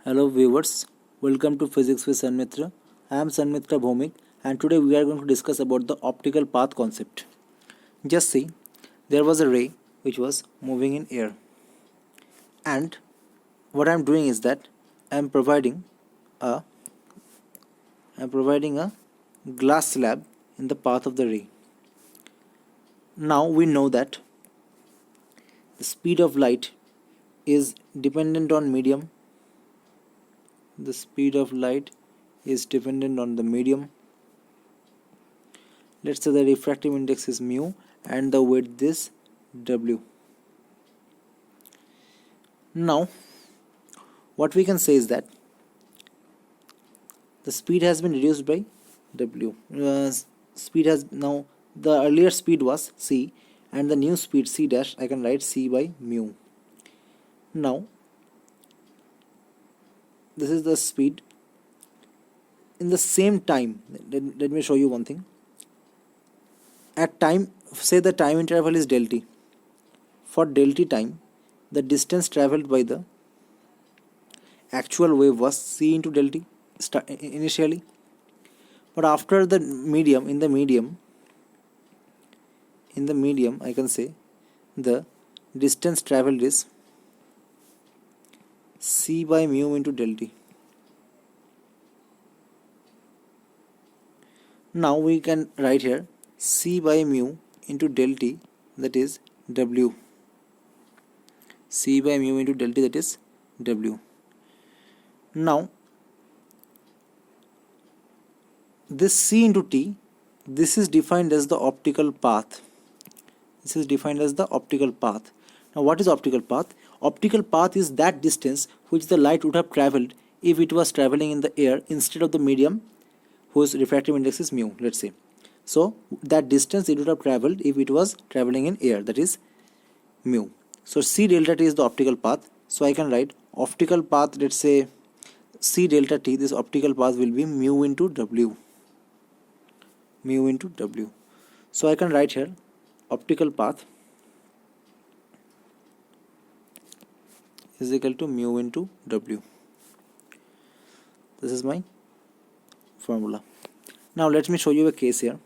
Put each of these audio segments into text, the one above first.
Hello viewers, welcome to Physics with Sanmitra. I am Sanmitra Bhomik and today we are going to discuss about the optical path concept. Just see, there was a ray which was moving in air, and what I am doing is that I am providing a glass slab in the path of the ray. Now we know that the speed of light is dependent on medium. The speed of light is dependent on the medium. Let's say the refractive index is mu and the width is w. Now what we can say is that the speed has been reduced by w. Speed has now, the earlier speed was c and the new speed c dash, I can write c by mu. Now this is the speed. In the same time, let me show you one thing. At time, say the time interval is del t. For del t time, the distance traveled by the actual wave was c into del t initially, but after the medium, in the medium I can say the distance traveled is c by mu into del t. Now we can write here c by mu into del t, that is w. C by mu into del t, that is w. Now this c into t, this is defined as the optical path. Now what is optical path? Optical path is that distance which the light would have traveled if it was traveling in the air instead of the medium whose refractive index is mu, let's say. So that distance it would have traveled if it was traveling in air, that is mu. So c delta t is the optical path. So I can write optical path, let's say c delta t, this optical path will be mu into w. So I can write here optical path is equal to mu into w. This is my formula. Now let me show you a case here.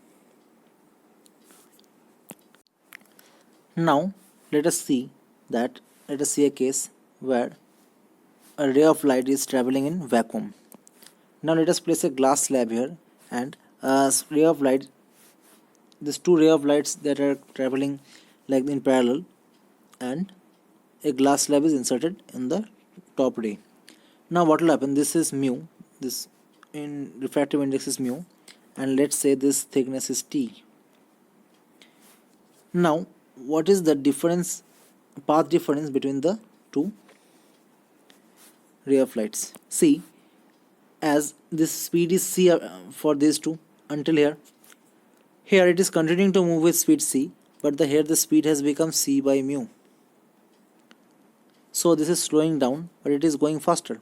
Now let us see a case where a ray of light is traveling in vacuum. Now let us place a glass slab here and a ray of light, these two ray of lights that are traveling like in parallel, and a glass slab is inserted in the top ray. Now what will happen? This is mu, this in refractive index is mu, and let's say this thickness is t. Now what is the difference, path difference between the two ray of lights? See, as this speed is c for these two until here it is continuing to move with speed c, but here the speed has become c by mu. So this is slowing down, but it is going faster.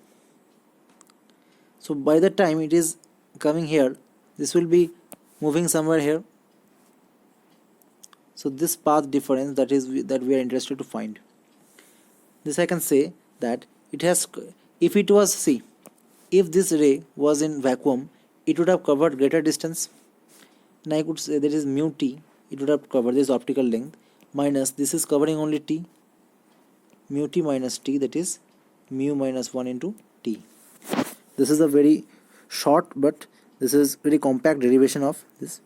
So by the time it is coming here, this will be moving somewhere here. So this path difference, that we are interested to find. This I can say that it has, if it was, see, if this ray was in vacuum, it would have covered greater distance. And I could say there is mu t, it would have covered this optical length, minus this is covering only t, mu t minus t, that is mu minus 1 into t. This is a very short but this is very compact derivation of this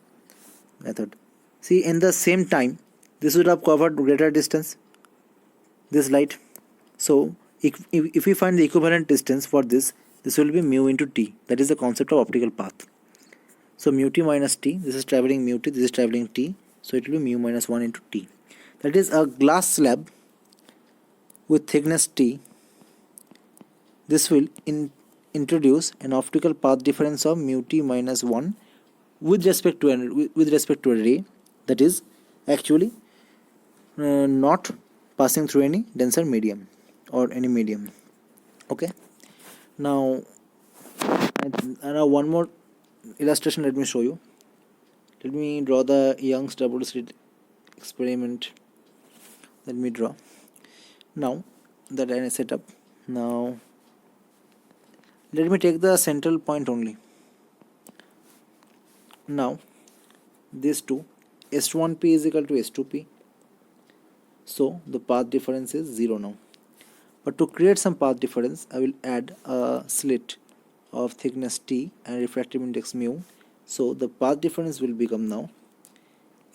method. See, in the same time this would have covered greater distance, this light. So if we find the equivalent distance for this will be mu into t. That is the concept of optical path. So mu t minus t, this is traveling mu t, this is traveling t, so it will be mu minus 1 into t. That is a glass slab with thickness t. This will introduce an optical path difference of mu t minus 1 with respect to a ray that is actually not passing through any denser medium or any medium. Okay, now one more illustration, let me show you. Let me draw the Young's double slit experiment. Let me draw. Now that I set up, now Let me take the central point only. Now these two, S1p is equal to S2p, so the path difference is 0 now. But to create some path difference, I will add a slit of thickness t and refractive index mu. So the path difference will become now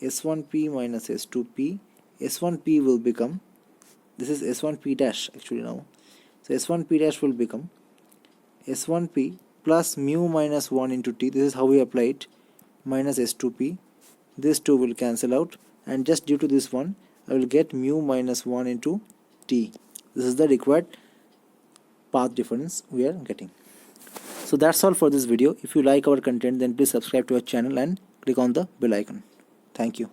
S1p minus S2p. S1p will become, this is S1p dash actually now. So S1p dash will become S1p plus mu minus 1 into t. This is how we apply it, minus S2p. This 2 will cancel out, and just due to this one I will get mu minus 1 into t. This is the required path difference we are getting. So that's all for this video. If you like our content, then please subscribe to our channel and click on the bell icon. Thank you.